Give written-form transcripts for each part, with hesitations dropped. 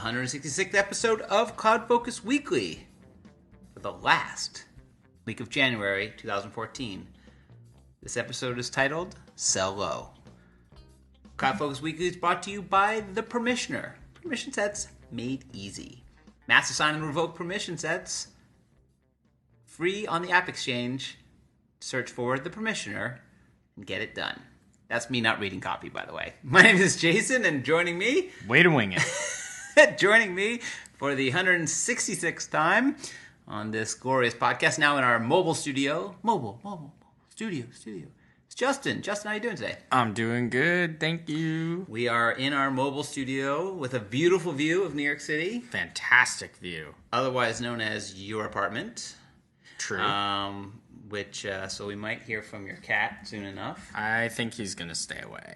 166th episode of CloudFocus Weekly for the last week of January 2014. This episode is titled Sell Low. CloudFocus Weekly is brought to you by The Permissioner. Permission sets made easy. Mass assign and revoke permission sets free on the App Exchange. Search for The Permissioner and get it done. That's me not reading copy, by the way. My name is Jason, and joining me... Way to wing it. Joining me for the 166th time on this glorious podcast, now in our mobile studio. Mobile studio. It's Justin. Justin, how you doing today? I'm doing good, thank you. We are in our mobile studio with a beautiful view of New York City. Fantastic view. Otherwise known as your apartment. True. So we might hear from your cat soon enough. I think he's going to stay away.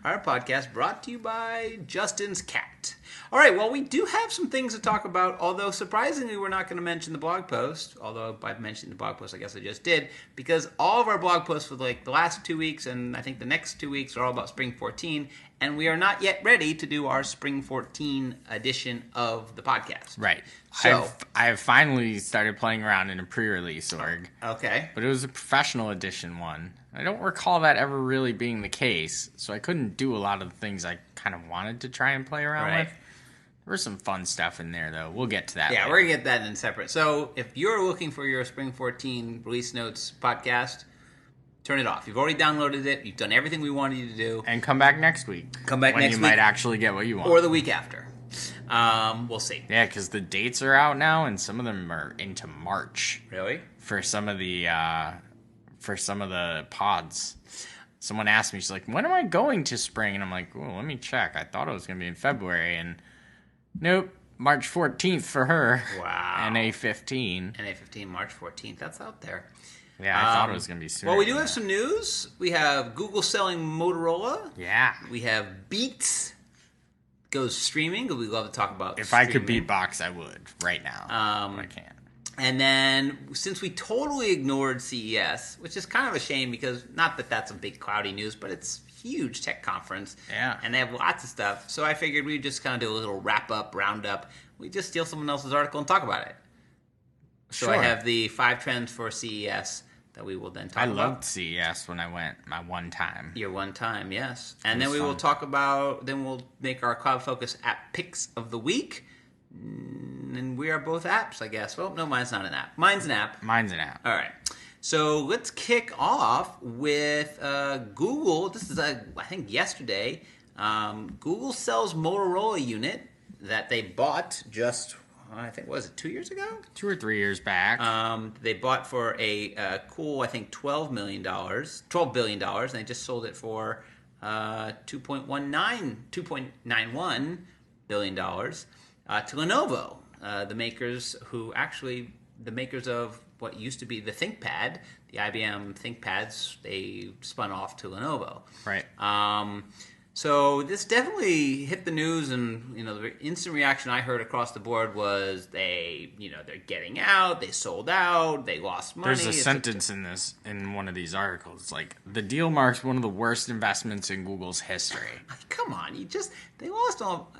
Our podcast brought to you by Justin's cat. All right, well, we do have some things to talk about, although surprisingly we're not going to mention the blog post, although by mentioning the blog post I guess I just did, because all of our blog posts for the last 2 weeks and I think the next 2 weeks are all about Spring 14, and we are not yet ready to do our Spring 14 edition of the podcast. Right. So I have finally started playing around in a pre-release org. Okay. But it was a professional edition one. I don't recall that ever really being the case, so I couldn't do a lot of the things I kind of wanted to try and play around with. There was some fun stuff in there, though. We'll get to that later. We're going to get that in separate. So if you're looking for your Spring 14 release notes podcast, turn it off. You've already downloaded it. You've done everything we wanted you to do. And come back next week. When you might actually get what you want. Or the week after. We'll see. Yeah, because the dates are out now, and some of them are into March. Really? For some of the pods. Someone asked me, she's like, when am I going to spring? And I'm like, well, let me check. I thought it was going to be in February, and nope, March 14th for her. Wow. NA15. NA15, March 14th. That's out there. Yeah, I thought it was going to be sooner. Well, we do have some news. We have Google selling Motorola. Yeah. We have Beats goes streaming, because we love to talk about If I could beatbox, I would right now. But I can't. And then, since we totally ignored CES, which is kind of a shame because, not that that's a big cloudy news, but it's a huge tech conference. Yeah. And they have lots of stuff. So I figured we'd just kind of do a little wrap-up, roundup. We'd just steal someone else's article and talk about it. So Sure. I have the 5 trends for CES that we will then talk about. I loved CES when I went my one time. Your one time, yes. And then we will talk about, then we'll make our CloudFocus app picks of the week. And we are both apps, I guess. Well, no, mine's not an app. Mine's an app. Mine's an app. All right. So let's kick off with Google. This is, I think, yesterday. Google sells Motorola unit that they bought just, I think, was it 2 years ago? 2 or 3 years back. They bought for a cool, I think, $12 billion, and they just sold it for $2.91 billion to Lenovo, the makers of what used to be the ThinkPad, the IBM ThinkPads. They spun off to Lenovo. Right. So this definitely hit the news, and the instant reaction I heard across the board was they're getting out, they sold out, they lost money. There's a sentence in one of these articles. It's like, the deal marks one of the worst investments in Google's history. Come on, they lost all,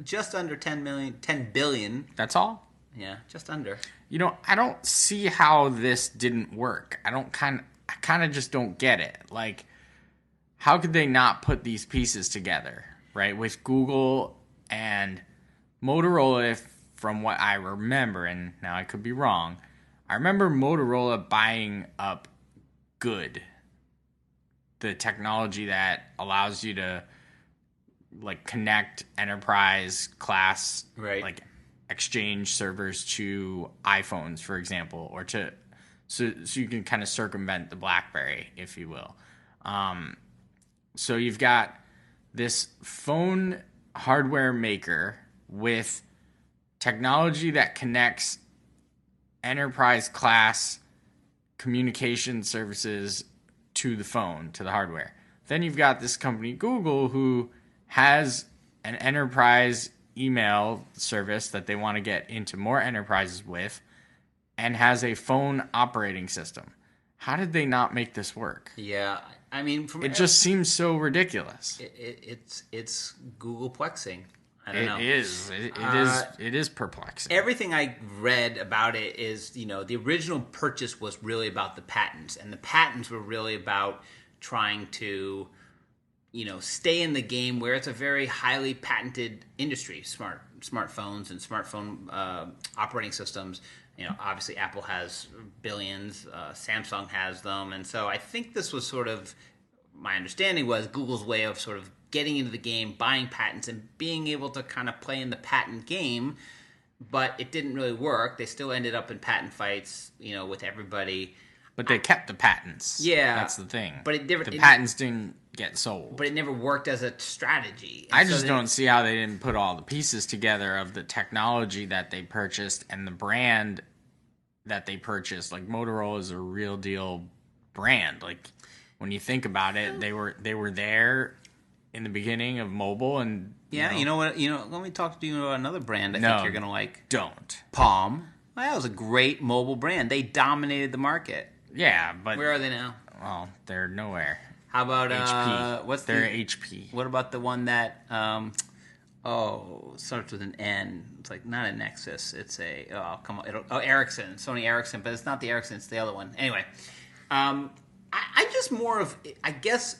just under 10 billion. That's all? Yeah, just under. I don't see how this didn't work. I kind of just don't get it. Like, how could they not put these pieces together, right? With Google and Motorola, from what I remember, and now I could be wrong, I remember Motorola buying up Good, the technology that allows you to connect enterprise class, right, Exchange servers to iPhones, for example, or so you can kind of circumvent the BlackBerry, if you will. So you've got this phone hardware maker with technology that connects enterprise class communication services to the phone, to the hardware. Then you've got this company, Google, who has an enterprise email service that they want to get into more enterprises with, and has a phone operating system. How did they not make this work? Yeah, I mean, it just seems so ridiculous. It's Google plexing. I don't know. It is perplexing. Everything I read about it is, the original purchase was really about the patents, and the patents were really about trying to, stay in the game where it's a very highly patented industry. Smartphones and smartphone operating systems. Obviously Apple has billions, Samsung has them, and so I think this was sort of, my understanding was Google's way of sort of getting into the game, buying patents, and being able to kind of play in the patent game, but it didn't really work. They still ended up in patent fights, with everybody. But they kept the patents. Yeah. That's the thing. But the patents didn't get sold. But it never worked as a strategy. And I just don't see how they didn't put all the pieces together of the technology that they purchased and the brand that they purchased. Like, Motorola is a real deal brand. Like, when you think about it, they were there in the beginning of mobile, and yeah, you know what? Let me talk to you about another brand I think you're gonna like. Don't. Palm. Well, that was a great mobile brand. They dominated the market. Yeah, but where are they now? Well, they're nowhere. How about HP? They're HP. What about the one that starts with an N? It's like not a Nexus. It's a Ericsson, Sony Ericsson, but it's not the Ericsson. It's the other one. Anyway, I just more of I guess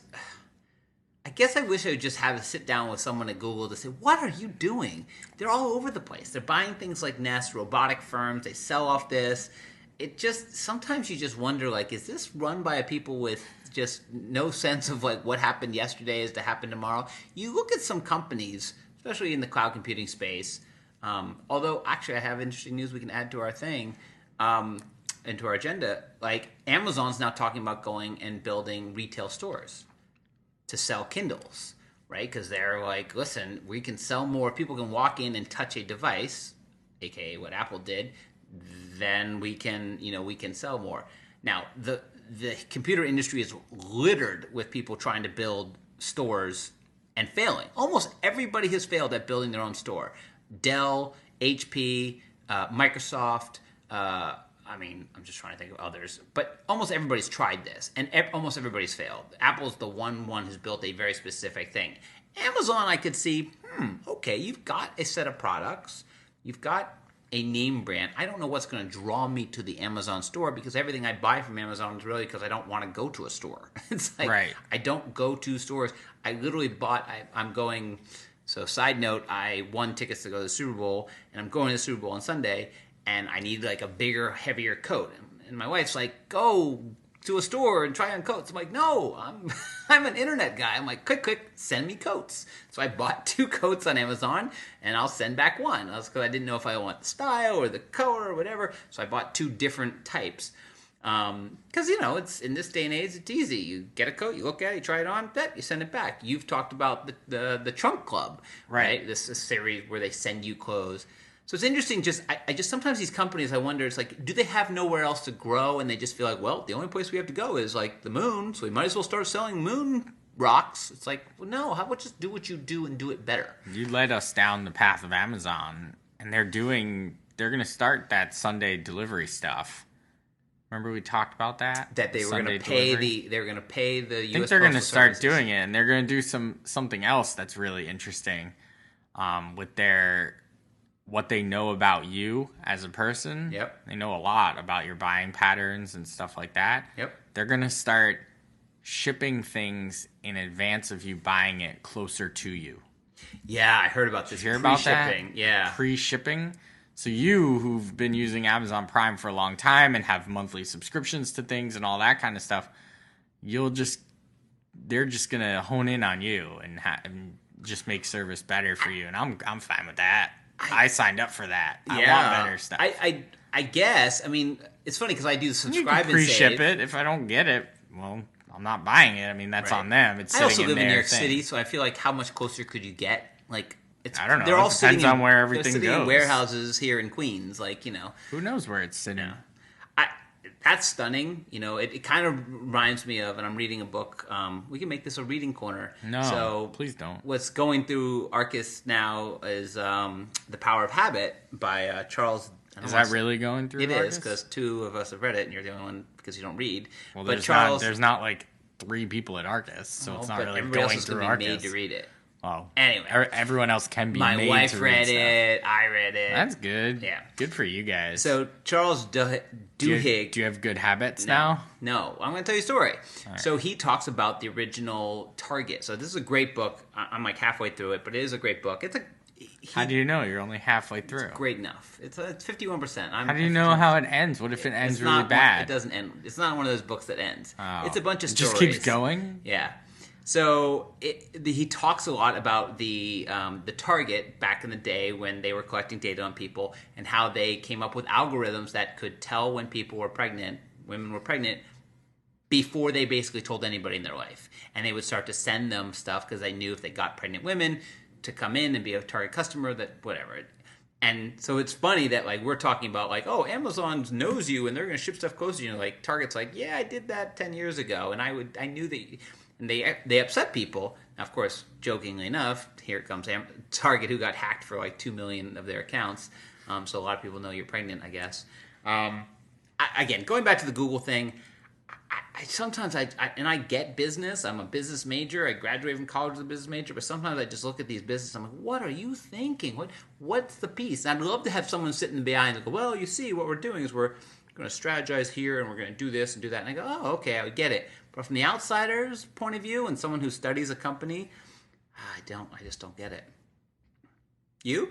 I wish I would just have to sit down with someone at Google to say, what are you doing? They're all over the place. They're buying things like Nest, robotic firms. They sell off this. It just, sometimes you just wonder, like, is this run by people with just no sense of, like, what happened yesterday is to happen tomorrow? You look at some companies, especially in the cloud computing space, although, actually, I have interesting news we can add to our thing, into our agenda. Like, Amazon's now talking about going and building retail stores to sell Kindles, right? Because they're like, listen, we can sell more. People can walk in and touch a device, aka what Apple did. Then we can sell more. Now, the computer industry is littered with people trying to build stores and failing. Almost everybody has failed at building their own store. Dell, HP, Microsoft. I'm just trying to think of others, but almost everybody's tried this, and almost everybody's failed. Apple's the one who's built a very specific thing. Amazon, I could see, okay, you've got a set of products, you've got a name brand. I don't know what's going to draw me to the Amazon store, because everything I buy from Amazon is really because I don't want to go to a store. It's like, right. I don't go to stores. I literally I'm going, so side note, I won tickets to go to the Super Bowl, and I'm going to the Super Bowl on Sunday, and I need like a bigger, heavier coat. And my wife's like, go to a store and try on coats. I'm like, no, I'm an internet guy. I'm like, quick, send me coats. So I bought 2 coats on Amazon, and I'll send back one. That's because I didn't know if I want the style or the color or whatever. So I bought 2 different types. Because, it's in this day and age, it's easy. You get a coat, you look at it, you try it on, you send it back. You've talked about the Trunk Club, right? This series where they send you clothes. So it's interesting. I just sometimes these companies, I wonder, it's like, do they have nowhere else to grow, and they just feel like, well, the only place we have to go is like the moon, so we might as well start selling moon rocks. It's like, well, no, how about just do what you do and do it better? You led us down the path of Amazon, and they're going to start that Sunday delivery stuff. Remember we talked about that? That they were going to pay they were going to pay the U.S. I think they're going to start doing it, and they're going to do something else that's really interesting with what they know about you as a person. Yep. They know a lot about your buying patterns and stuff like that. Yep. They're going to start shipping things in advance of you buying it closer to you. Yeah, I heard about this. Did you hear about that? Yeah. Pre-shipping. So you, who've been using Amazon Prime for a long time and have monthly subscriptions to things and all that kind of stuff, they're just going to hone in on you and just make service better for you. And I'm fine with that. I signed up for that. I want better stuff. I guess. I mean, it's funny because I do subscribe and pre-ship save. it. If I don't get it, well, I'm not buying it. I mean, that's on them. It's sitting I also live in New York thing. City, so I feel like how much closer could you get? Like, I don't know. They're all depends on where everything they're sitting goes. in warehouses here in Queens, Who knows where it's sitting? Yeah. That's stunning. It kind of reminds me of, and I'm reading a book. We can make this a reading corner. No, so please don't. What's going through Arkus now is The Power of Habit by Charles. Is that really going through? It Arkus? is, because 2 of us have read it, and you're the only one because you don't read. Well, there's not like 3 people at Arkus, so it's not really everybody going else is through gonna be Arkus. made to read it. Oh, Anyway, everyone else can be my made wife to read stuff. it. I read it. That's good. Yeah. Good for you guys. So Charles Duhigg. Do you have good habits now? No, I'm going to tell you a story. Right. So he talks about the original Target. So this is a great book. I'm like halfway through it, but it is a great book. How do you know? You're only halfway through. It's great enough. It's 51%. How do you know how it ends? What if it ends really bad? It doesn't end. It's not one of those books that ends. Oh. It's a bunch of stories. It just keeps going? Yeah. So he talks a lot about the Target back in the day when they were collecting data on people and how they came up with algorithms that could tell when women were pregnant, before they basically told anybody in their life. And they would start to send them stuff because they knew if they got pregnant women to come in and be a Target customer, that whatever. And so it's funny that like we're talking about like, oh, Amazon knows you and they're going to ship stuff close to you. And like Target's like, yeah, I did that 10 years ago, and I knew that. And they upset people. Now, of course, jokingly enough, here comes Target, who got hacked for like 2 million of their accounts. So a lot of people know you're pregnant, I guess. Again, going back to the Google thing, sometimes I get business. I'm a business major. I graduated from college as a business major. But sometimes I just look at these businesses. I'm like, what are you thinking? What's the piece? And I'd love to have someone sitting behind and go, well, you see, what we're doing is we're going to strategize here and we're going to do this and do that. And I go, oh, okay, I get it. But from the outsider's point of view and someone who studies a company, I just don't get it. You?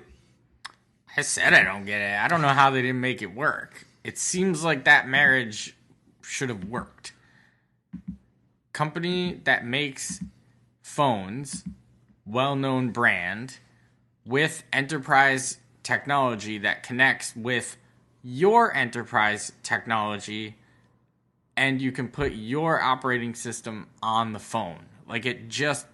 I said I don't get it. I don't know how they didn't make it work. It seems like that marriage should have worked. Company that makes phones, well-known brand, with enterprise technology that connects with your enterprise technology, and you can put your operating system on the phone. Like, it just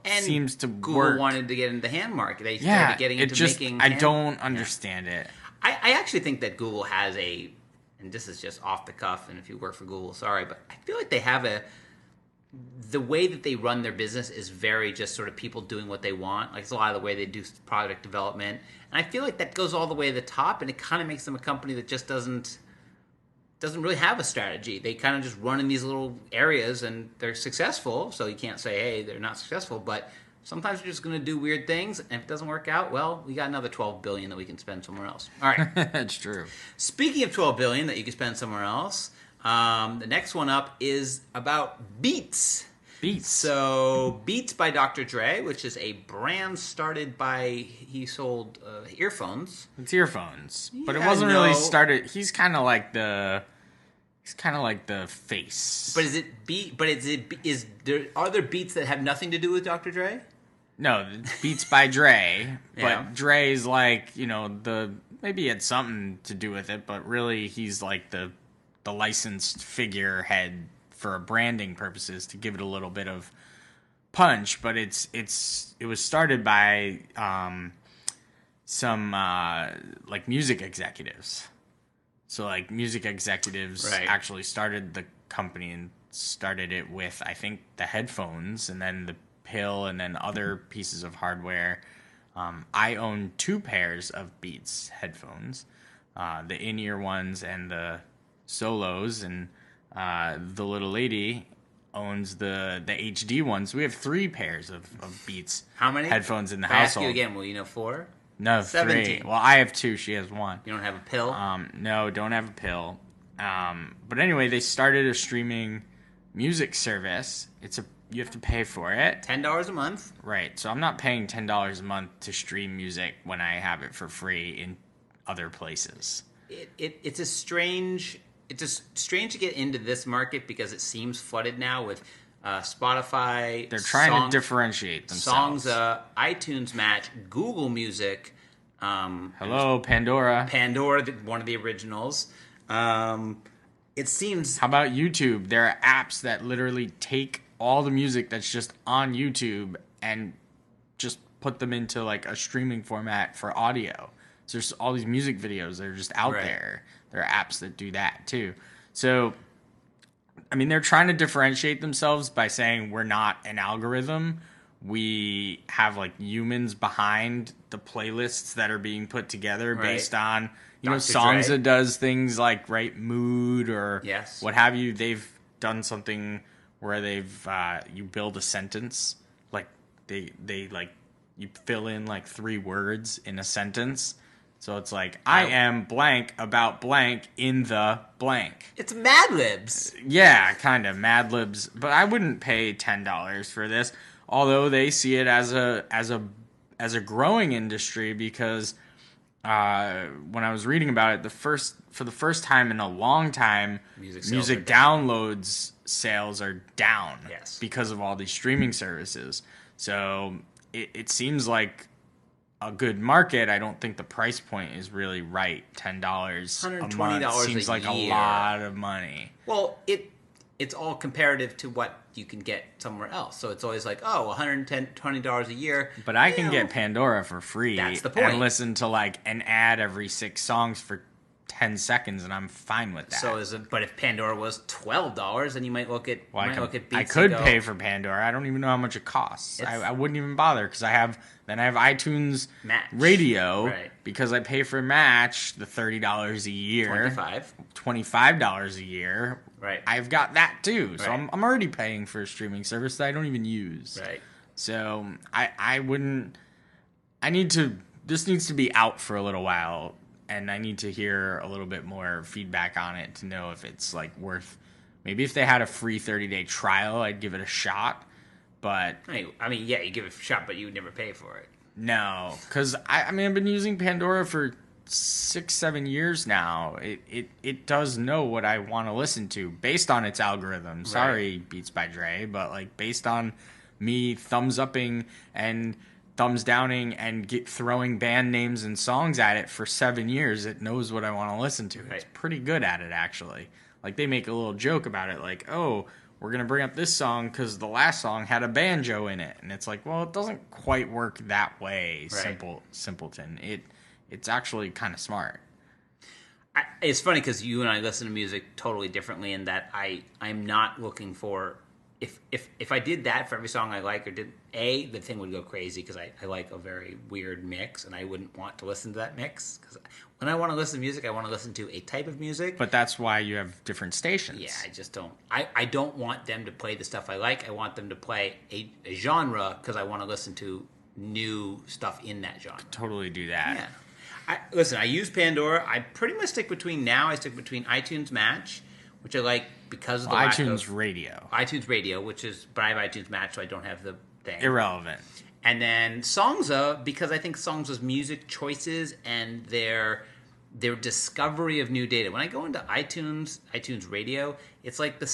seems to Google work. Wanted to get into the hand market. They started getting into making I don't understand it. I actually think that Google has and this is just off the cuff, and if you work for Google, sorry, but I feel like they have the way that they run their business is very just sort of people doing what they want. Like, it's a lot of the way they do product development. And I feel like that goes all the way to the top, and it kind of makes them a company that just doesn't really have a strategy. They kind of just run in these little areas, and they're successful. So you can't say, hey, they're not successful. But sometimes you're just going to do weird things, and if it doesn't work out, well, we got another $12 billion that we can spend somewhere else. All right. That's true. Speaking of $12 billion that you can spend somewhere else, the next one up is about Beats. Beats. So Beats by Dr. Dre, which is a brand started by, he sold earphones. It's earphones, but it wasn't really started. He's kind of like the face. But are there beats that have nothing to do with Dr. Dre? No, it's Beats by Dre. Yeah. But Dre's like, maybe he had something to do with it, but really he's like the licensed figurehead for branding purposes to give it a little bit of punch. But it was started by some like music executives. So like music executives actually started the company and started it with, I think, the headphones and then the pill and then other pieces of hardware. I own 2 pairs of Beats headphones, the in-ear ones and the solos, and the little lady owns the HD ones. We have 3 pairs of Beats How many headphones in the I household. ask you again, will you know 4? No, 17. 3. Well, I have 2. She has 1. You don't have a pill? No, don't have a pill. But anyway, they started a streaming music service. You have to pay for it. $10 a month. Right. So I'm not paying $10 a month to stream music when I have it for free in other places. It's strange to get into this market because it seems flooded now with Spotify. They're trying to differentiate themselves. Songs, iTunes Match, Google Music. Hello, Pandora. Pandora, one of the originals. It seems... How about YouTube? There are apps that literally take all the music that's just on YouTube and just put them into like a streaming format for audio. So there's all these music videos that are just out there. There are apps that do that too. So, I mean, they're trying to differentiate themselves by saying we're not an algorithm. We have like humans behind the playlists that are being put together based on, songs that does things like mood or what have you. They've done something where they've you build a sentence, like they like you fill in like 3 words in a sentence. So it's like, I am blank about blank in the blank. It's Mad Libs. Yeah, kind of Mad Libs, but I wouldn't pay $10 for this. Although they see it as a growing industry, because when I was reading about it, for the first time in a long time, music downloads sales are down because of all these streaming services. So it seems like a good market. I don't think the price point is really right. $10 a month seems like a lot of money. Well, it's all comparative to what you can get somewhere else. So it's always like, oh, $120 a year. But I can get Pandora for free. That's the point. And listen to like an ad every 6 songs for 10 seconds, and I'm fine with that. So but if Pandora was $12, then you might look at Beats. I could pay for Pandora. I don't even know how much it costs. I wouldn't even bother, because I have iTunes Match. Radio, because I pay for Match the $30 a year, $25 a year. Right. I've got that too, so I'm already paying for a streaming service that I don't even use. Right. So I wouldn't. This needs to be out for a little while. And I need to hear a little bit more feedback on it to know if it's like worth. Maybe if they had a free 30-day trial, I'd give it a shot. But I mean, yeah, you give it a shot, but you would never pay for it. No, because I've been using Pandora for 6-7 years now. It does know what I want to listen to based on its algorithm. Sorry, Beats by Dre, but like based on me thumbs upping and thumbs downing and throwing band names and songs at it for 7 years, it knows what I want to listen to. It's pretty good at it, actually. Like, they make a little joke about it, like, oh, we're going to bring up this song because the last song had a banjo in it. And it's like, well, it doesn't quite work that way, simpleton. It's actually kind of smart. It's funny because you and I listen to music totally differently in that I'm not looking for... If I did that for every song I like, or the thing would go crazy, because I like a very weird mix, and I wouldn't want to listen to that mix. Because when I want to listen to music, I want to listen to a type of music. But that's why you have different stations. Yeah, I just don't. I don't want them to play the stuff I like. I want them to play a genre, because I want to listen to new stuff in that genre. Totally do that. Yeah. Listen, I use Pandora. I pretty much stick between iTunes Match, which I like because of the iTunes Radio. iTunes Radio, but I have iTunes Match, so I don't have the thing. Irrelevant. And then Songza, because I think Songza's music choices and their discovery of new data. When I go into iTunes Radio, it's like the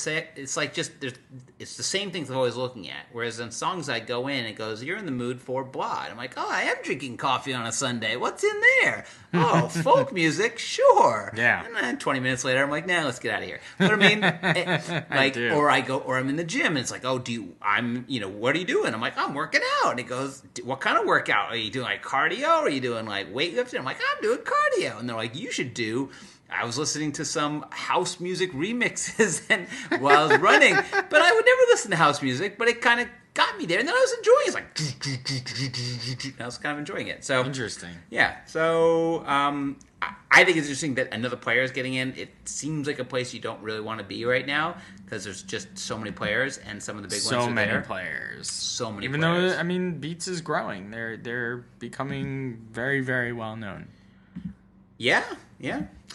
same things I'm always looking at. Whereas in Songs, I go in, it goes, "You're in the mood for blah." And I'm like, "Oh, I am drinking coffee on a Sunday. What's in there? Oh, folk music, sure." Yeah. And then 20 minutes later, I'm like, "Nah, let's get out of here." But I mean, or I'm in the gym, and it's like, "Oh, what are you doing?" I'm like, "I'm working out." And it goes, "What kind of workout? Are you doing like cardio? Or are you doing like weightlifting?" I'm like, "I'm doing cardio." And they're like, "You should do." I was listening to some house music remixes while I was running, but I would never listen to house music, but it kind of got me there, and then I was enjoying it. It's like, I was kind of enjoying it. So interesting. Yeah. So I think it's interesting that another player is getting in. It seems like a place you don't really want to be right now, because there's just so many players, and some of the big ones are there. So many players. Even though, Beats is growing. They're becoming very, very well known. Yeah.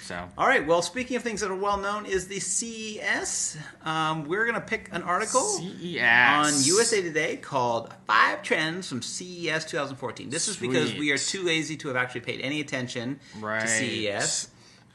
So, all right. Well, speaking of things that are well known, is the CES. We're going to pick an article on USA Today called 5 Trends from CES 2014. This is because we are too lazy to have actually paid any attention to CES.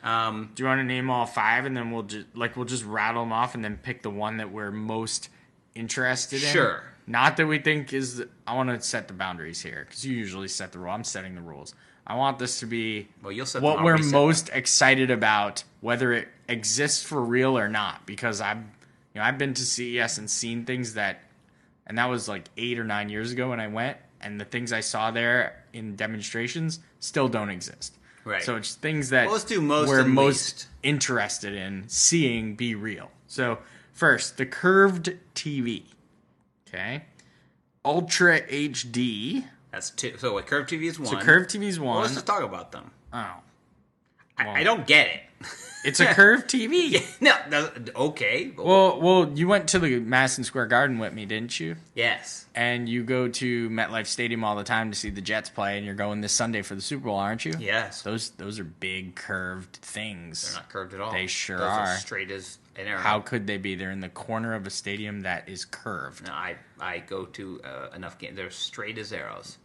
Do you want to name all 5, and then we'll just rattle them off, and then pick the one that we're most interested in? Sure. Not that we think is. I want to set the boundaries here, because you usually set the rule. I'm setting the rules. I want this to be what we're most excited about, whether it exists for real or not. Because I've been to CES and seen things and that was like 8 or 9 years ago when I went, and the things I saw there in demonstrations still don't exist. Right. So it's things that we're most interested in seeing be real. So first, the curved TV. Okay. Ultra HD. That's 2. So what, curved TV is 1. So curved TV is 1. Well, let's just talk about them. Oh. I don't get it. It's a curved TV. No, okay. Well, you went to the Madison Square Garden with me, didn't you? Yes. And you go to MetLife Stadium all the time to see the Jets play, and you're going this Sunday for the Super Bowl, aren't you? Yes. Those are big curved things. They're not curved at all. They sure Those are. Straight as an arrow. How could they be? They're in the corner of a stadium that is curved. No, I go to enough games. They're straight as arrows.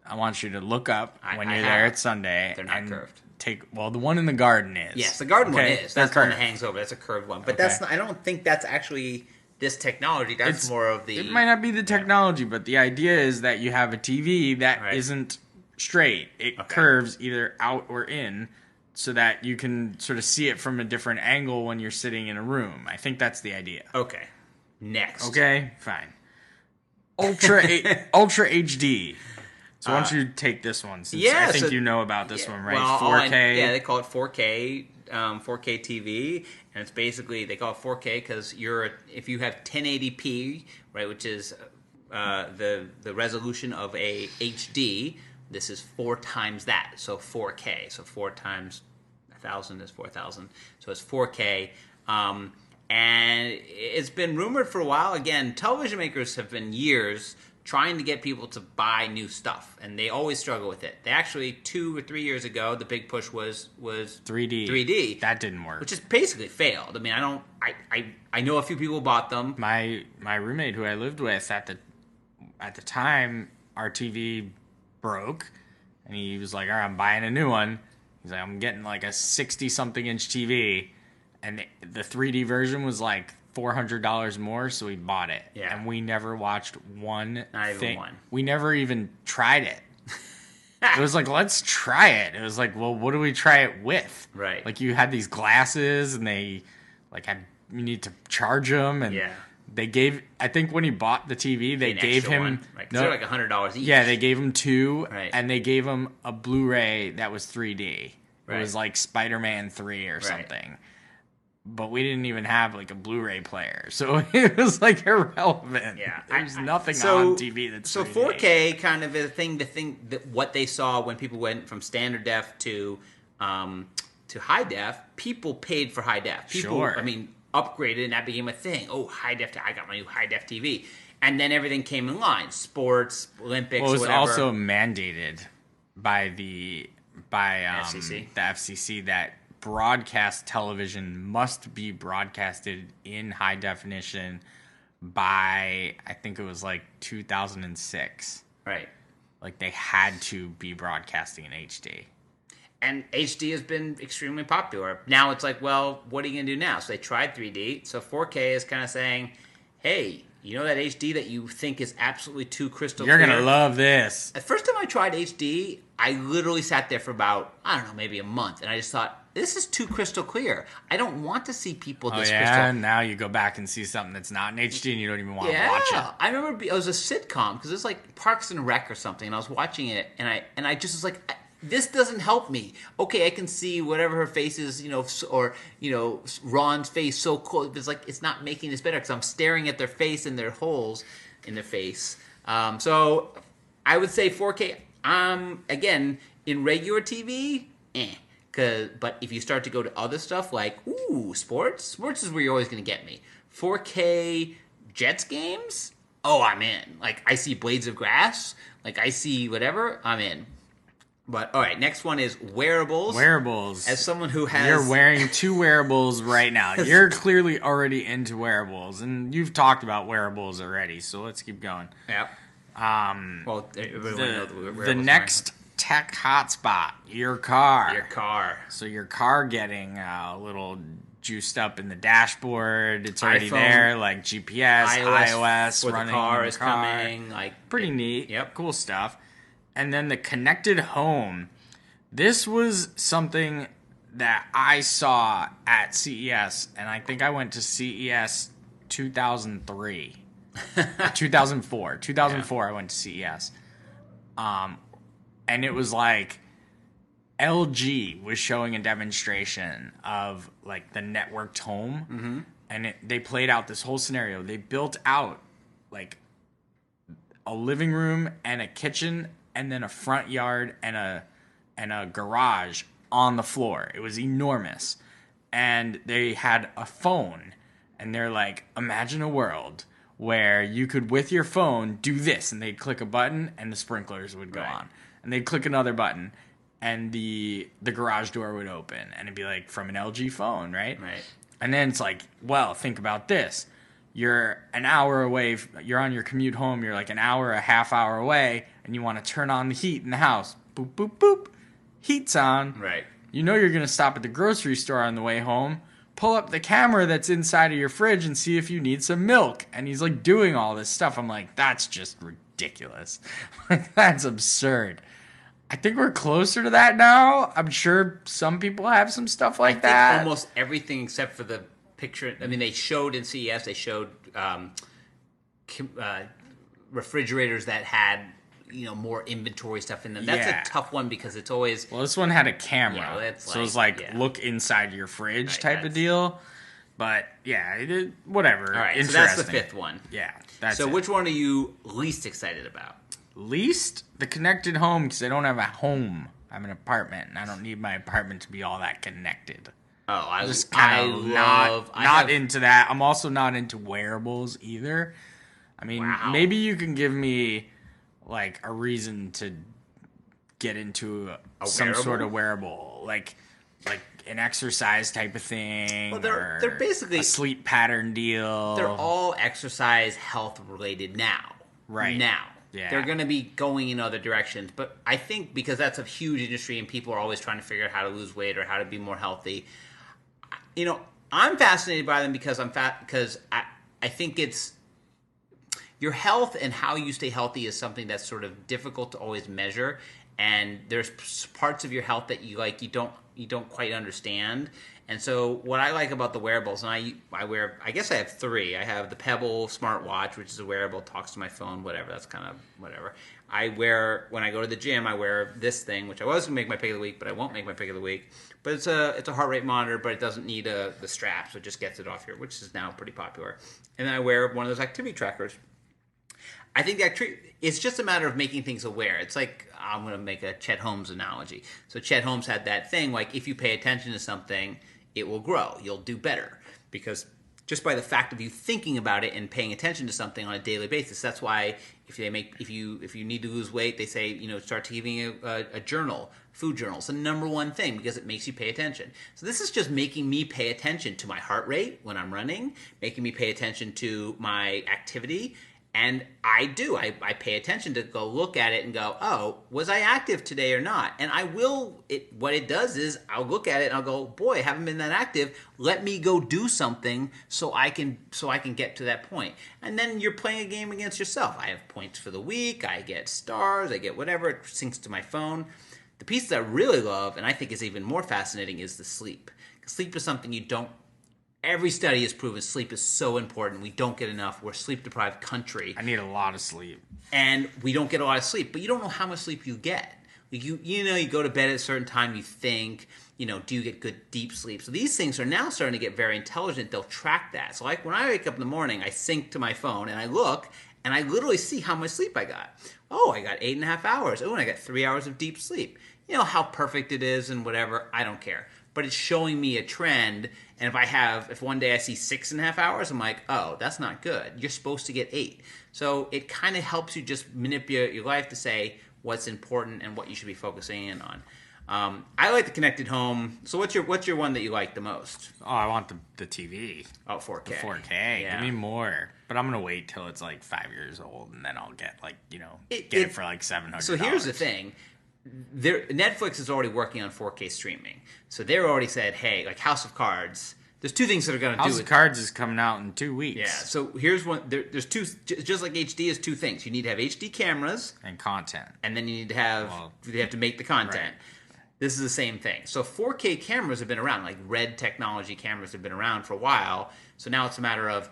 I want you to look up when you're I there have. at Sunday. They're not curved. The one in the garden is. Yes, the garden one is. That's the one that curved. hangs over. That's a curved one. But that's not, I don't think that's actually this technology. That's more of the... It might not be the technology, but the idea is that you have a TV that isn't straight. It curves either out or in so that you can sort of see it from a different angle when you're sitting in a room. I think that's the idea. Okay. Next. Okay, fine. Ultra HD. So why don't you take this one? Since I think you know about this one, right? Well, 4K. Yeah, they call it 4K, 4K TV, and it's basically they call it 4K because if you have 1080p, right, which is the resolution of a HD, this is 4 times that, so 4K. So 4 times 1,000 is 4,000, so it's 4K. And it's been rumored for a while. Again, television makers have been years trying to get people to buy new stuff, and they always struggle with it. They actually 2 or 3 years ago, the big push was 3D. 3D. That didn't work. Which has basically failed. I mean, I know a few people bought them. My roommate who I lived with at the time, our TV broke, and he was like, "All right, I'm buying a new one." He's like, "I'm getting like a 60-something inch TV," and the 3D version was like $400 more, so we bought it. Yeah. And we never watched one Not thing. even one. We never even tried it. It was like, let's try it. It was like, well, what do we try it with? Right. Like, you had these glasses, and they like you need to charge them, and they gave. I think when he bought the TV, they gave him one, right? They're like $100 each. Yeah, they gave him 2, right. and they gave him a Blu-ray that was 3D. Right. It was like Spider-Man 3 or something. But we didn't even have like a Blu-ray player, so it was like irrelevant. Yeah, there's nothing on TV that's so 3D. 4K kind of is a thing to think that what they saw when people went from standard def to high def. People paid for high def. People, I mean, upgraded, and that became a thing. Oh, high def! I got my new high def TV, and then everything came in line. Sports, Olympics, well, it was whatever. also mandated by the FCC that broadcast television must be broadcasted in high definition by, I think it was like 2006. Right. Like, they had to be broadcasting in HD. And HD has been extremely popular. Now it's like, well, what are you going to do now? So they tried 3D. So 4K is kind of saying, hey, you know that HD that you think is absolutely too crystal clear? You're going to love this. The first time I tried HD, I literally sat there for about, I don't know, maybe a month. And I just thought, this is too crystal clear. I don't want to see people this crystal. And now you go back and see something that's not in HD and you don't even want to watch it. I remember it was a sitcom because it was like Parks and Rec or something, and I was watching it, and I just was like, this doesn't help me. Okay, I can see whatever her face is, or Ron's face so close. But it's like it's not making this better because I'm staring at their face and their holes in their face. So I would say 4K. Again, in regular TV, but if you start to go to other stuff like sports is where you're always going to get me. 4K Jets games, I'm in. Like, I see Blades of Grass, like I see whatever, I'm in. But all right, next one is wearables. Wearables. As someone who has, you're wearing 2 wearables right now. You're clearly already into wearables, and you've talked about wearables already. So let's keep going. Yep. Well, the next tech hotspot, your car. Your car. So your car getting a little juiced up in the dashboard. It's already iPhone, there, like GPS, iOS for running the car in the is car. coming. Like, pretty neat. Yep. Cool stuff. And then the connected home. This was something that I saw at CES, and I think I went to CES 2003. 2004. 2004 I went to CES. And it was like LG was showing a demonstration of like the networked home, and they played out this whole scenario. They built out like a living room and a kitchen, and then a front yard and a garage on the floor. It was enormous, and they had a phone, and they're like, imagine a world where you could, with your phone, do this, and they'd click a button, and the sprinklers would go on, and they'd click another button, and the garage door would open, and it'd be like from an LG phone, right? Right. And then it's like, well, think about this. You're an hour away, you're on your commute home, you're like an hour, a half hour away, and you want to turn on the heat in the house. Boop, boop, boop. Heat's on. Right. You know you're going to stop at the grocery store on the way home. Pull up the camera that's inside of your fridge and see if you need some milk. And he's like doing all this stuff. I'm like, that's just ridiculous. Like, that's absurd. I think we're closer to that now. I'm sure some people have some stuff like that. Almost everything except for the picture. I mean, they showed in CES, they showed refrigerators that had, more inventory stuff in them. That's a tough one because it's always... Well, this one had a camera. Yeah, so it's like, look inside your fridge type of deal. But, yeah, whatever. All right, so that's the fifth one. Yeah, that's So which one are you least excited about? Least? The connected home, because I don't have a home. I have an apartment, and I don't need my apartment to be all that connected. Oh, I'm just kind of not into that. I'm also not into wearables either. I mean, maybe you can give me like a reason to get into some sort of wearable, like an exercise type of thing. Well, they're basically a sleep pattern deal. They're all exercise health related now. Right now. Yeah. They're going to be going in other directions, but I think because that's a huge industry and people are always trying to figure out how to lose weight or how to be more healthy. I'm fascinated by them because I think it's your health and how you stay healthy is something that's sort of difficult to always measure, and there's parts of your health that you don't quite understand. And so what I like about the wearables, and I wear, I guess I have three. I have the Pebble smartwatch, which is a wearable, talks to my phone, whatever. That's kind of whatever. I wear, when I go to the gym, I wear this thing, which I was going to make my pick of the week, but I won't make my pick of the week. But it's a heart rate monitor, but it doesn't need the strap, so it just gets it off here, which is now pretty popular. And then I wear one of those activity trackers. I think it's just a matter of making things aware. It's like, I'm going to make a Chet Holmes analogy. So Chet Holmes had that thing, like if you pay attention to something, it will grow. You'll do better. Because just by the fact of you thinking about it and paying attention to something on a daily basis, that's why if you need to lose weight, they say, start keeping a journal, food journal. It's the number one thing because it makes you pay attention. So this is just making me pay attention to my heart rate when I'm running, making me pay attention to my activity. And I pay attention to go look at it and go, oh, was I active today or not? And what it does is I'll look at it and I'll go, boy, I haven't been that active. Let me go do something so I can get to that point. And then you're playing a game against yourself. I have points for the week. I get stars. I get whatever. It syncs to my phone. The piece that I really love and I think is even more fascinating is the sleep. Sleep is something you don't. Every study has proven sleep is so important. We don't get enough. We're a sleep-deprived country. I need a lot of sleep. And we don't get a lot of sleep. But you don't know how much sleep you get. You go to bed at a certain time, you think, do you get good deep sleep? So these things are now starting to get very intelligent. They'll track that. So like when I wake up in the morning, I sync to my phone and I look and I literally see how much sleep I got. Oh, I got 8.5 hours. Oh, and I got 3 hours of deep sleep. How perfect it is and whatever, I don't care. But it's showing me a trend, and if one day I see 6.5 hours, I'm like, oh, that's not good. You're supposed to get 8. So it kind of helps you just manipulate your life to say what's important and what you should be focusing in on. I like the connected home. So what's your one that you like the most? Oh, I want the TV. Oh, 4K. The 4K. Yeah. Give me more. But I'm gonna wait till it's like 5 years old, and then I'll get get it for like $700. So here's the thing. Netflix is already working on 4K streaming. So they're already said, hey, like House of Cards, there's two things that are going to do. House of Cards is coming out in 2 weeks. Yeah, so here's one. There's two, just like HD is two things. You need to have HD cameras. And content. And then you need to have, they have to make the content. Right. This is the same thing. So 4K cameras have been around, like red technology cameras have been around for a while. So now it's a matter of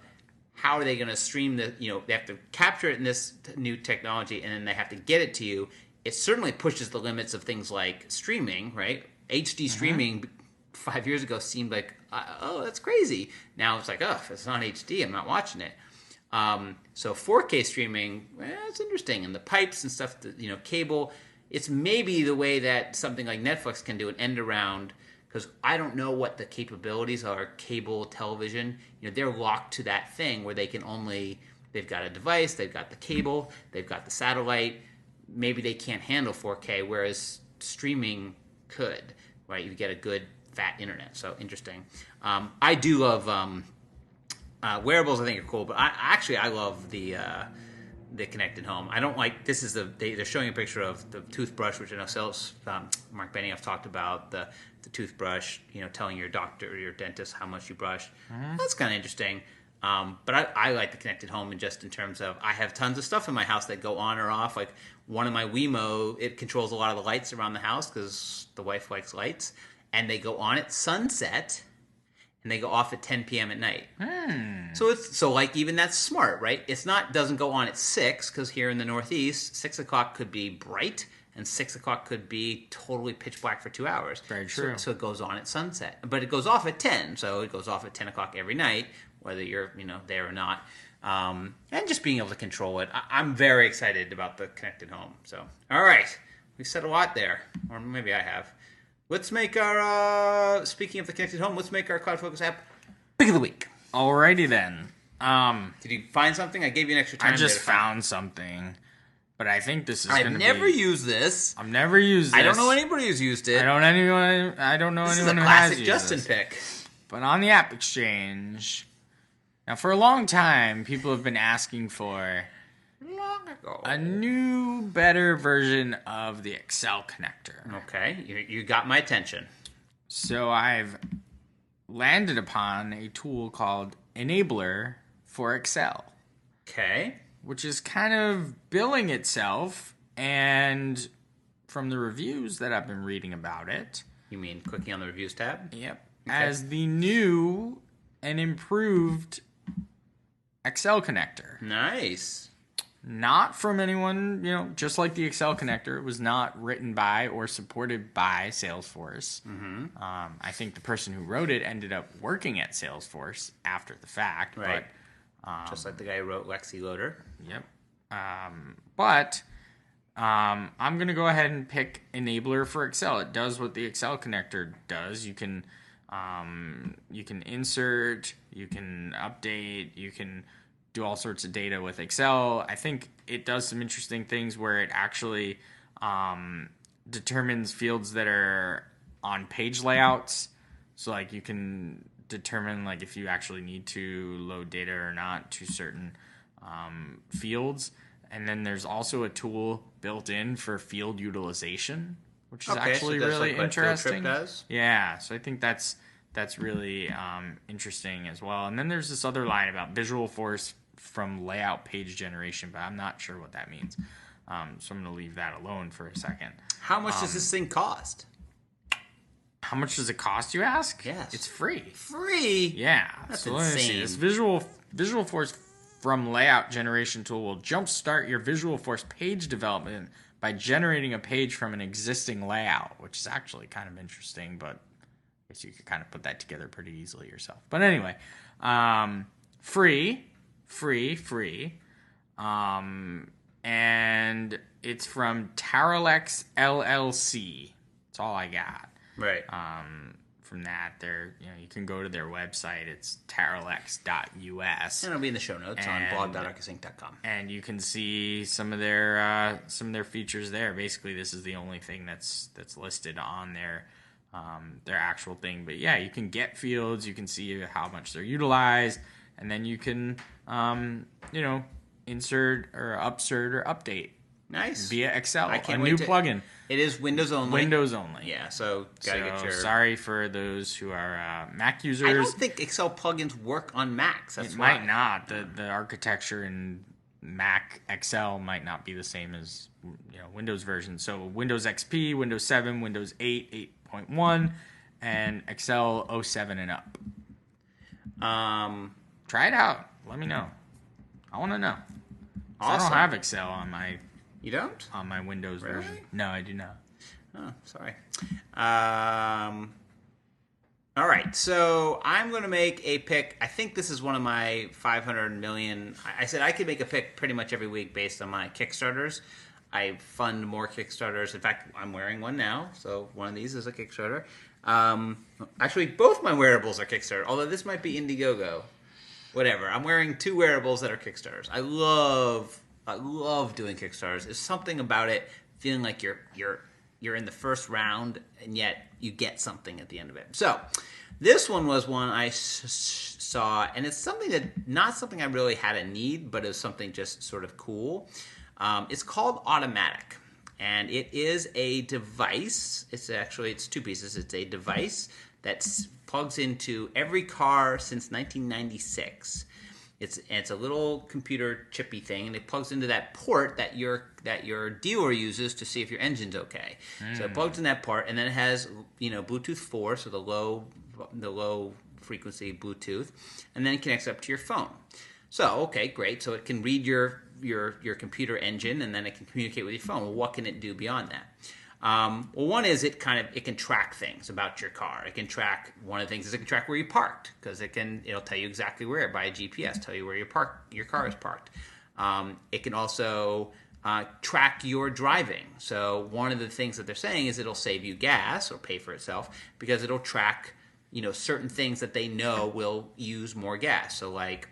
how are they going to stream they have to capture it in this new technology and then they have to get it to you. It certainly pushes the limits of things like streaming, right? HD streaming 5 years ago seemed like, oh, that's crazy. Now it's like, oh, if it's not HD, I'm not watching it. So 4K streaming, it's interesting. And the pipes and stuff, cable, it's maybe the way that something like Netflix can do an end around because I don't know what the capabilities are. Cable television, they're locked to that thing where they can only, they've got a device, they've got the cable, they've got the satellite. Maybe they can't handle 4K, whereas streaming could, right? You get a good fat internet. So interesting. I do love wearables. I think are cool, but I love the connected home. I don't like, this is they're showing a picture of the toothbrush, which I know sells. Mark Benioff talked about the toothbrush, telling your doctor or your dentist how much you brush. That's kind of interesting. But I like the connected home, and just in terms of, I have tons of stuff in my house that go on or off. Like one of my Wemo, it controls a lot of the lights around the house because the wife likes lights, and they go on at sunset and they go off at 10 p.m. at night. So like, even that's smart, right? It's not, doesn't go on at 6, because here in the Northeast, 6 o'clock could be bright and 6 o'clock could be totally pitch black for 2 hours. Very true. So it goes on at sunset, but it goes off at 10. So it goes off at 10 o'clock every night, whether you're there or not. And just being able to control it. I'm very excited about the connected home. So, all right, we've said a lot there, or maybe I have. Let's make our, speaking of the connected home, let's make our CloudFocus app pick of the week. Alrighty then. Did you find something? I gave you an extra time. I just found something, but I think this is going to be... I've never used this. I've never used this. I don't know anybody who's used it. I don't know anyone this who has used is a classic this. Justin pick. But on the App Exchange, now for a long time, people have been asking for a new, better version of the Excel connector. Okay, you got my attention. So I've landed upon a tool called Enabler for Excel. Okay. Which is kind of billing itself, and from the reviews that I've been reading about it... You mean clicking on the reviews tab? Yep. Okay. As the new and improved Excel connector. Nice. Not from anyone, just like the Excel connector, it was not written by or supported by Salesforce. Mm-hmm. I think the person who wrote it ended up working at Salesforce after the fact. Right. But, just like the guy who wrote Lexi Loader. Yep. But I'm going to go ahead and pick Enabler for Excel. It does what the Excel connector does. You can insert, you can update, you can do all sorts of data with Excel. I think it does some interesting things where it actually determines fields that are on page layouts. So like you can determine like if you actually need to load data or not to certain fields. And then there's also a tool built in for field utilization, which is actually really interesting. Does? Yeah, so I think that's really interesting as well. And then there's this other line about visual force from layout page generation, but I'm not sure what that means. So I'm going to leave that alone for a second. How much does this thing cost? How much does it cost, you ask? Yes. It's free. Free? Yeah. That's so let me see. insane. This visual force from layout generation tool will jumpstart your visual force page development by generating a page from an existing layout, which is actually kind of interesting, but I guess you could kind of put that together pretty easily yourself. But anyway, free. And it's from Taralex LLC. That's all I got. Right. From that, you can go to their website. It's taralex.us. And it'll be in the show notes on blog.arkusinc.com. And you can see some of their features there. Basically, this is the only thing that's listed on their actual thing. But yeah, you can get fields. You can see how much they're utilized, and then you can insert or upsert or update. Nice. Via Excel. I can't a wait new plugin. It is Windows only. Windows only. Yeah, so gotta get your... Sorry for those who are Mac users. I don't think Excel plugins work on Macs. That's why. Might not. The architecture in Mac Excel might not be the same as Windows version. So Windows XP, Windows 7, Windows 8, 8.1, and Excel 07 and up. Try it out. Let me know. I want to know. Awesome. I don't have Excel on my... You don't? On my Windows Really? version. No, I do not. Oh, sorry. All right, so I'm going to make a pick. I think this is one of my 500 million. I said I could make a pick pretty much every week based on my Kickstarters. I fund more Kickstarters. In fact, I'm wearing one now, so one of these is a Kickstarter. Actually, both my wearables are Kickstarter, although this might be Indiegogo. Whatever. I'm wearing 2 wearables that are Kickstarters. I love doing Kickstarters. There's something about it, feeling like you're in the first round, and yet you get something at the end of it. So, this one was one I saw, and it's not something I really had a need, but it was something just sort of cool. It's called Automatic, and it is a device. It's 2 pieces. It's a device that plugs into every car since 1996. It's a little computer chippy thing, and it plugs into that port that your dealer uses to see if your engine's okay. So it plugs in that port, and then it has Bluetooth 4, so the low frequency Bluetooth, and then it connects up to your phone. So okay, great. So it can read your computer engine, and then it can communicate with your phone. Well, what can it do beyond that? Well, one is it can track things about your car. It can track, one of the things is it can track where you parked, because it'll tell you exactly where by a GPS, tell you where your car is parked. It can also track your driving. So one of the things that they're saying is it'll save you gas or pay for itself, because it'll track certain things that they know will use more gas. So like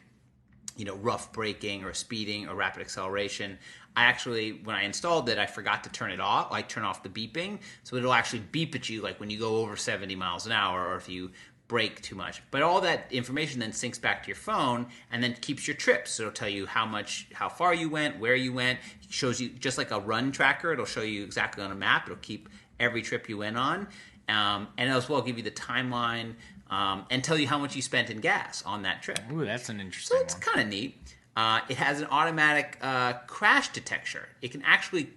rough braking or speeding or rapid acceleration. When I installed it, I forgot to turn it off, turn off the beeping. So it'll actually beep at you like when you go over 70 miles an hour or if you brake too much. But all that information then syncs back to your phone and then keeps your trips. So it'll tell you how far you went, where you went. It shows you, just like a run tracker, it'll show you exactly on a map. It'll keep every trip you went on. And as well give you the timeline and tell you how much you spent in gas on that trip. Ooh, that's an interesting one. So it's kind of neat. It has an automatic crash detector. It can actually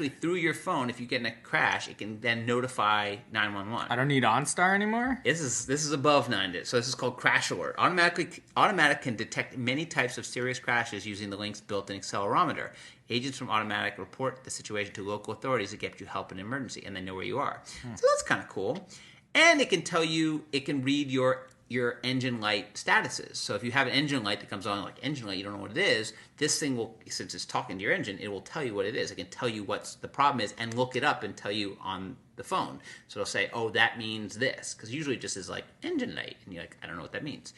through your phone, if you get in a crash, it can then notify 911. I don't need OnStar anymore? This is above 9. So this is called Crash Alert. Automatic can detect many types of serious crashes using the link's built-in accelerometer. Agents from Automatic report the situation to local authorities to get you help in an emergency, and they know where you are. So that's kind of cool. And it can read your engine light statuses. So if you have an engine light that comes on, like engine light, you don't know what it is, this thing will, since it's talking to your engine, it will tell you what it is. It can tell you what the problem is and look it up and tell you on the phone. So it'll say, oh, that means this. Because usually it just is like engine light. And you're like, I don't know what that means.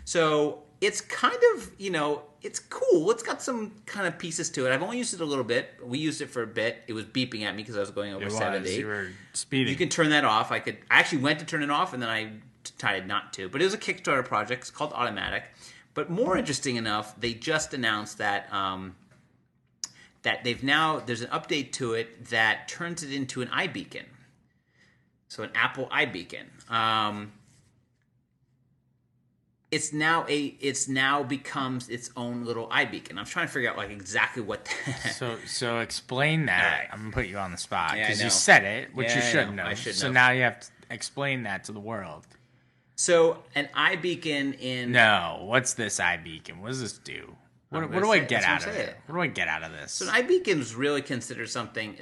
So it's kind of, it's cool. It's got some kind of pieces to it. I've only used it a little bit. We used it for a bit. It was beeping at me because I was going over 70. You were speeding. You can turn that off. I actually went to turn it off, and then I decided not to. But it was a Kickstarter project. It's called Automatic. But more interesting enough, they just announced that that there's an update to it that turns it into an iBeacon. So an Apple iBeacon. It's now becomes its own little iBeacon. I'm trying to figure out exactly what that. So explain that. Right. I'm gonna put you on the spot because Yeah, you said it, which you should know. I should so know. now you have to explain that to the world. So an iBeacon in what's this iBeacon? What does this do? What gonna do I say- get that's out what of I'm it? What do I get out of this? So an iBeacon is really considered something.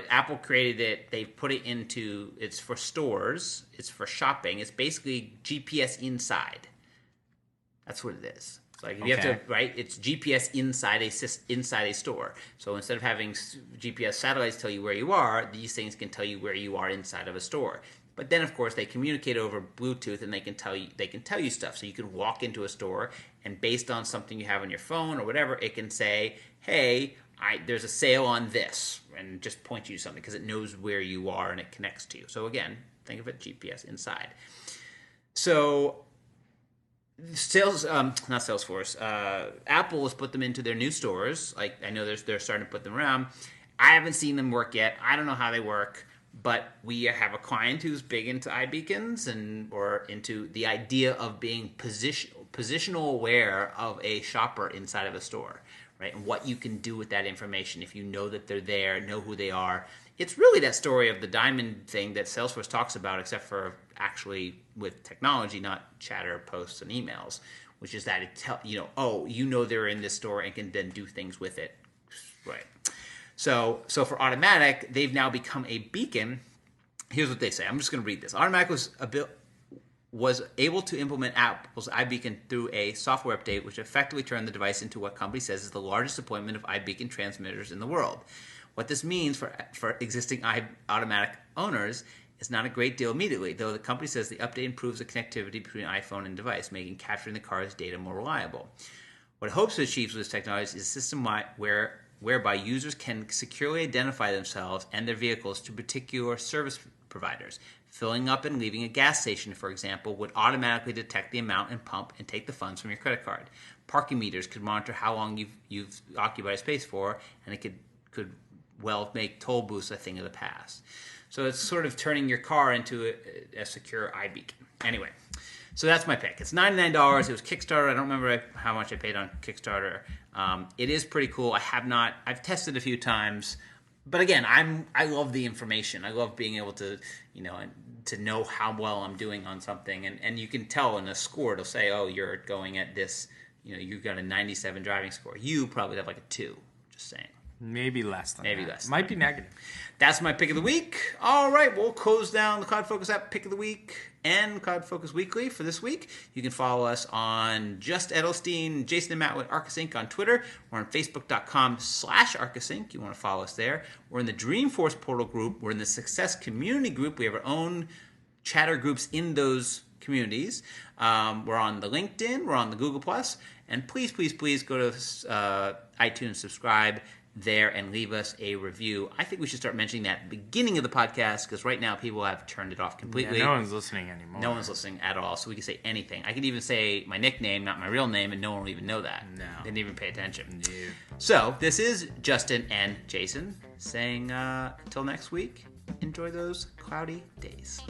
Apple created it. They put it into. It's for stores. It's for shopping. It's basically GPS inside. That's what it is. It's like if you have to, right? It's GPS inside a store. So instead of having GPS satellites tell you where you are, these things can tell you where you are inside of a store. But then, of course, they communicate over Bluetooth, and they can tell you stuff. So you could walk into a store, and based on something you have on your phone or whatever, it can say, "Hey, there's a sale on this," and just point you to something because it knows where you are and it connects to you. So again, think of it GPS inside. So not Salesforce. Apple has put them into their new stores. I know they're starting to put them around. I haven't seen them work yet. I don't know how they work. But we have a client who's big into iBeacons or into the idea of being positional aware of a shopper inside of a store, right? And what you can do with that information if you know that they're there, know who they are. It's really that story of the diamond thing that Salesforce talks about, except for actually with technology, not chatter, posts, and emails, which is that they're in this store and can then do things with it, right? So for Automatic, they've now become a beacon. Here's what they say. I'm just going to read this. Automatic was able to implement Apple's iBeacon through a software update, which effectively turned the device into what company says is the largest deployment of iBeacon transmitters in the world. What this means for existing Automatic owners is not a great deal immediately, though the company says the update improves the connectivity between iPhone and device, making capturing the car's data more reliable. What it hopes to achieve with this technology is a system whereby users can securely identify themselves and their vehicles to particular service providers. Filling up and leaving a gas station, for example, would automatically detect the amount and pump and take the funds from your credit card. Parking meters could monitor how long you've occupied space for, and it could well make toll booths a thing of the past. So it's sort of turning your car into a secure iBeacon. Anyway, so that's my pick. It's $99. It was Kickstarter. I don't remember how much I paid on Kickstarter. It is pretty cool. I've tested a few times, but again, I love the information. I love being able to, to know how well I'm doing on something, and you can tell in a score. It'll say, oh, you're going at this. You've got a 97 driving score. You probably have like a 2. Just saying. Maybe less than that. Less. Might be negative. That's my pick of the week. All right, we'll close down the CloudFocus app pick of the week and CloudFocus Weekly for this week. You can follow us on Just Edelstein, Jason and Matt with Arkus Inc. on Twitter. We're on Facebook.com/Arkus Inc. You want to follow us there. We're in the Dreamforce Portal group. We're in the Success Community group. We have our own chatter groups in those communities. We're on the LinkedIn. We're on the Google+. And please, please, please go to iTunes, subscribe there, and leave us a review. I think we should start mentioning that at the beginning of the podcast, because right now people have turned it off completely. Yeah, no one's listening anymore. No one's listening at all, so we can say anything. I could even say my nickname, not my real name, and no one will even know that. No. They didn't even pay attention. No. So this is Justin and Jason saying until next week, enjoy those cloudy days.